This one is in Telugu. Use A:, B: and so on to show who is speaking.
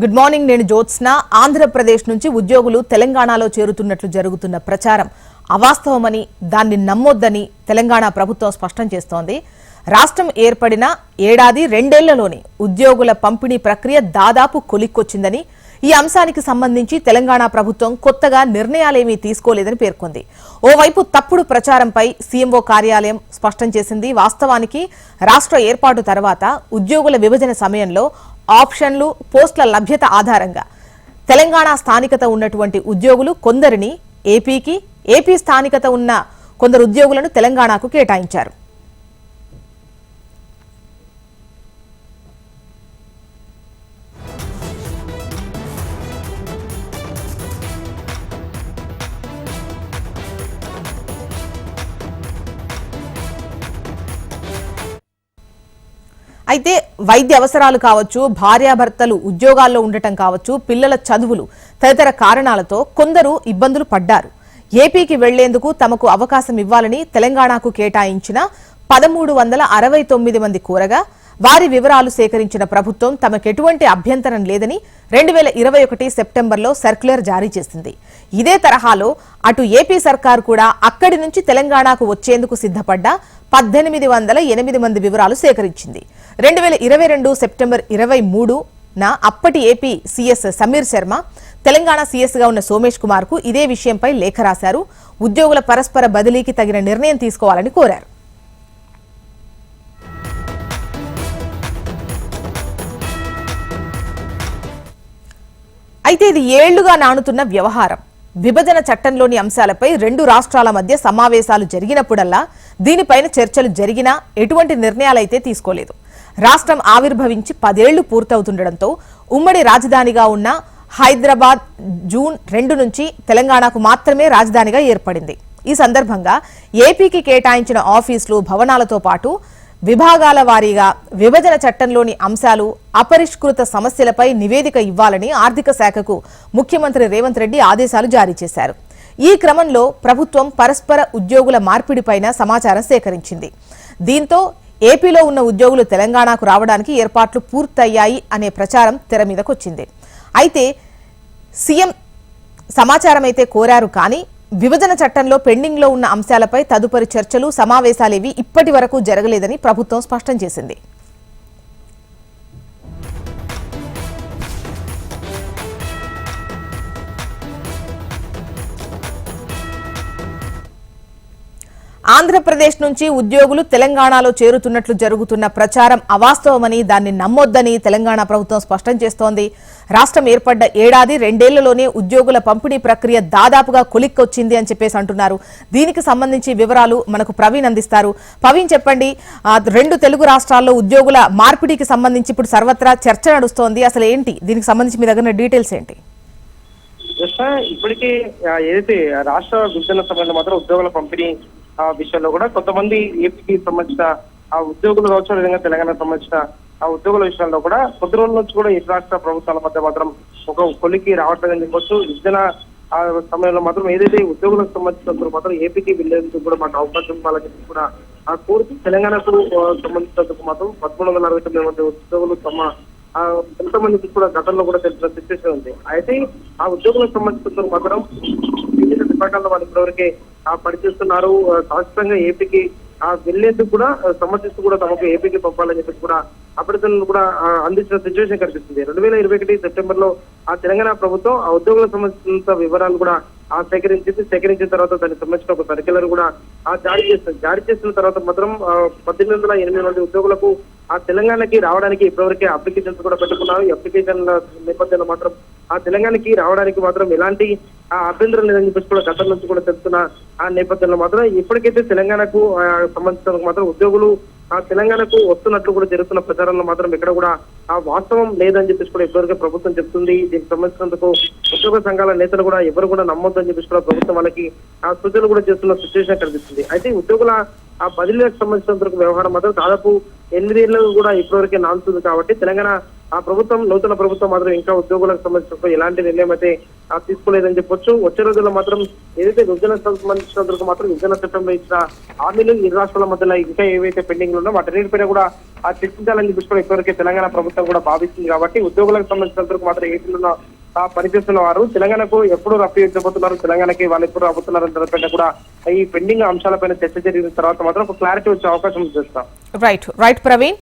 A: Good morning. నేను జ్యోత్స్న. ఆంధ్రప్రదేశ్ నుంచి ఉద్యోగులు తెలంగాణలో చేరుతున్నట్లు జరుగుతున్న ప్రచారం అవాస్తవమని, దాన్ని నమ్మొద్దని తెలంగాణ ప్రభుత్వం స్పష్టం చేస్తోంది. రాష్ట్రం ఏర్పడిన ఏడాది రెండేళ్లలోనే ఉద్యోగుల పంపిణీ ప్రక్రియ దాదాపు కొలిక్కొచ్చిందని, ఈ అంశానికి సంబంధించి తెలంగాణ ప్రభుత్వం కొత్తగా నిర్ణయాలేమీ తీసుకోలేదని పేర్కొంది. ఓవైపు తప్పుడు ప్రచారంపై సీఎంఓ కార్యాలయం స్పష్టం చేసింది. వాస్తవానికి రాష్ట్ర ఏర్పాటు తర్వాత ఉద్యోగుల విభజన సమయంలో ఆప్షన్లు, పోస్టుల లభ్యత ఆధారంగా తెలంగాణ స్థానికత ఉన్నటువంటి ఉద్యోగులు కొందరిని ఏపీకి, ఏపీ స్థానికత ఉన్న కొందరు ఉద్యోగులను తెలంగాణకు కేటాయించారు. అయితే వైద్య అవసరాలు కావచ్చు, భార్యాభర్తలు ఉద్యోగాల్లో ఉండటం కావచ్చు, పిల్లల చదువులు తదితర కారణాలతో కొందరు ఇబ్బందులు పడ్డారు. ఏపీకి వెళ్లేందుకు తమకు అవకాశం ఇవ్వాలని తెలంగాణకు కేటాయించిన 1369 మంది కోరగా వారి వివరాలు సేకరించిన ప్రభుత్వం తమకెటువంటి అభ్యంతరం లేదని 2021 సెప్టెంబర్లో సర్క్యులర్ జారీ చేసింది. ఇదే తరహాలో అటు ఏపీ సర్కార్ కూడా అక్కడి నుంచి తెలంగాణకు వచ్చేందుకు సిద్ధపడ్డ 1808 మంది వివరాలు సేకరించింది. 2022 సెప్టెంబర్ 23న అప్పటి AP CS Sameer Sharma, Telangana CS గా ఉన్న సోమేష్ కుమార్ కు ఇదే విషయంపై లేఖ రాశారు. ఉద్యోగుల పరస్పర బదిలీకి తగిన నిర్ణయం తీసుకోవాలని కోరారు. అయితే ఇది ఏళ్లుగా నానుతున్న వ్యవహారం. విభజన చట్టంలోని అంశాలపై రెండు రాష్ట్రాల మధ్య సమావేశాలు జరిగినప్పుడల్లా దీనిపైన చర్చలు జరిగినా ఎటువంటి నిర్ణయాలైతే తీసుకోలేదు. రాష్ట్రం ఆవిర్భవించి 10 ఏళ్లు పూర్తవుతుండటంతో ఉమ్మడి రాజధానిగా ఉన్న హైదరాబాద్ జూన్ 2 నుంచి తెలంగాణకు మాత్రమే రాజధానిగా ఏర్పడింది. ఈ సందర్భంగా ఏపీకి కేటాయించిన ఆఫీసులు, భవనాలతో పాటు విభాగాల వారీగా విభజన చట్టంలోని అంశాలు, అపరిష్కృత సమస్యలపై నివేదిక ఇవ్వాలని ఆర్థిక శాఖకు ముఖ్యమంత్రి రేవంత్ రెడ్డి ఆదేశాలు జారీ చేశారు. ఈ క్రమంలో ప్రభుత్వం పరస్పర ఉద్యోగుల మార్పిడిపైన సమాచారం సేకరించింది. దీంతో ఏపీలో ఉన్న ఉద్యోగులు తెలంగాణకు రావడానికి ఏర్పాట్లు పూర్తయ్యాయి అనే ప్రచారం తెర మీదకొచ్చింది. అయితే సీఎం సమాచారం అయితే కోరారు, కానీ విభజన చట్టంలో పెండింగ్ లో ఉన్న అంశాలపై తదుపరి చర్చలు, సమావేశాలేవి ఇప్పటి వరకు జరగలేదని ప్రభుత్వం స్పష్టం చేసింది. ఆంధ్రప్రదేశ్ నుంచి ఉద్యోగులు తెలంగాణలో చేరుతున్నట్లు జరుగుతున్న ప్రచారం అవాస్తవమని, దాన్ని నమ్మొద్దని తెలంగాణ ప్రభుత్వం స్పష్టం చేస్తోంది. రాష్ట్రం ఏర్పడ్డ ఏడాది రెండేళ్లలోనే ఉద్యోగుల పంపిణీ ప్రక్రియ దాదాపుగా కొలిక్కొచ్చింది అని చెప్పేసి అంటున్నారు. దీనికి సంబంధించి వివరాలు మనకు ప్రవీణ్ అందిస్తారు. ప్రవీణ్, చెప్పండి, రెండు తెలుగు రాష్ట్రాల్లో ఉద్యోగుల మార్పిడికి సంబంధించి ఇప్పుడు సర్వత్రా చర్చ నడుస్తోంది. అసలు ఏంటి దీనికి సంబంధించి మీ దగ్గర డీటెయిల్స్ ఏంటి?
B: ఇప్పటికే ఏదైతే రాష్ట్ర విభజన సమయంలో మాత్రం ఉద్యోగుల పంపిణీ విషయంలో కూడా కొంతమంది ఏపీకి సంబంధించిన ఆ ఉద్యోగులు కావచ్చు, విధంగా తెలంగాణకు సంబంధించిన ఆ ఉద్యోగుల విషయంలో కూడా కొద్ది రోజుల నుంచి కూడా ఇరు రాష్ట్ర ప్రభుత్వాల మధ్య మాత్రం ఒక కొలికి రావట్లేదని చెప్పొచ్చు. విభజన ఆ సమయంలో మాత్రం ఏదైతే ఉద్యోగులకు సంబంధించినందుకు మాత్రం ఏపీకి వెళ్లేందుకు కూడా మాకు అవకాశం ఇవ్వాలని చెప్పి కూడా ఆ కోరుతూ తెలంగాణకు సంబంధించినందుకు మాత్రం 1369 మంది ఉద్యోగులు తమ కొంతమందికి కూడా గతంలో కూడా తెలిసిన సిచ్యువేషన్ ఉంది. అయితే ఆ ఉద్యోగులకు సంబంధించినందుకు మాత్రం వివిధ విభాగాల్లో వాళ్ళు ఇప్పటివరకే పనిచేస్తున్నారు. శాశ్వతంగా ఏపీకి వెళ్లేందుకు కూడా సమర్థిస్తూ కూడా తమకు ఏపీకి పంపాలని చెప్పి కూడా అభ్యర్థులను కూడా అందించిన సిచ్యువేషన్ కనిపిస్తుంది. 2021 సెప్టెంబర్ లో ఆ తెలంగాణ ప్రభుత్వం ఆ ఉద్యోగులకు సంబంధించిన వివరాలు కూడా సేకరించిన తర్వాత దానికి సంబంధించిన ఒక సర్క్యులర్ కూడా జారీ చేసిన తర్వాత మాత్రం 1808 మంది ఉద్యోగులకు ఆ తెలంగాణకి రావడానికి ఇప్పటివరకే అప్లికేషన్స్ కూడా పెట్టుకున్నారు. ఈ అప్లికేషన్ల నేపథ్యంలో మాత్రం ఆ తెలంగాణకి రావడానికి మాత్రం ఎలాంటి అభ్యంతరం లేదని చెప్పేసి కూడా గతం నుంచి కూడా తెలుస్తున్న ఆ నేపథ్యంలో మాత్రం ఇప్పటికైతే తెలంగాణకు సంబంధించిన మాత్రం ఉద్యోగులు ఆ తెలంగాణకు వస్తున్నట్లు కూడా జరుగుతున్న ప్రచారంలో మాత్రం ఇక్కడ కూడా ఆ వాస్తవం లేదని చెప్పేసి కూడా ఇప్పటివరకు ప్రభుత్వం చెప్తుంది. దీనికి సంబంధించినందుకు ఉద్యోగ సంఘాల నేతలు కూడా ఎవరు కూడా నమ్మొద్దని చెప్పేసి కూడా ప్రభుత్వం వాళ్ళకి ఆ సూచనలు కూడా చేస్తున్న సిచ్యువేషన్ కనిపిస్తుంది. అయితే ఉద్యోగుల ఆ బదిలీలకు సంబంధించినందుకు వ్యవహారం మాత్రం దాదాపు 8 ఏళ్ళు కూడా ఇప్పటివరకే నాలుతుంది. కాబట్టి తెలంగాణ నూతన ప్రభుత్వం మాత్రం ఇంకా ఉద్యోగులకు సంబంధించిన ఎలాంటి నిర్ణయం అయితే తీసుకోలేదని చెప్పొచ్చు. వచ్చే రోజుల్లో మాత్రం ఏదైతే విభజన సంబంధించినందుకు మాత్రం విభజన చట్టంలో ఇచ్చిన హామీలు ఇరు రాష్ట్రాల మధ్యలో ఇంకా ఏవైతే పెండింగ్ ఉన్నాయో వాటన్నిటిపైన కూడా చర్చించాలని చెప్పి కూడా ఇప్పటివరకే తెలంగాణ ప్రభుత్వం కూడా భావిస్తుంది. కాబట్టి ఉద్యోగులకు సంబంధించినందుకు మాత్రం ఏపీలో పనిచేస్తున్న వారు తెలంగాణకు ఎప్పుడు రప్పించబోతున్నారు, తెలంగాణకి వాళ్ళు ఎప్పుడు రాబోతున్నారు దానిపైన కూడా ఈ పెండింగ్ అంశాలపైన చర్చ జరిగిన తర్వాత మాత్రం ఒక క్లారిటీ వచ్చే అవకాశం చూస్తాం.
A: రైట్ ప్రవీణ్.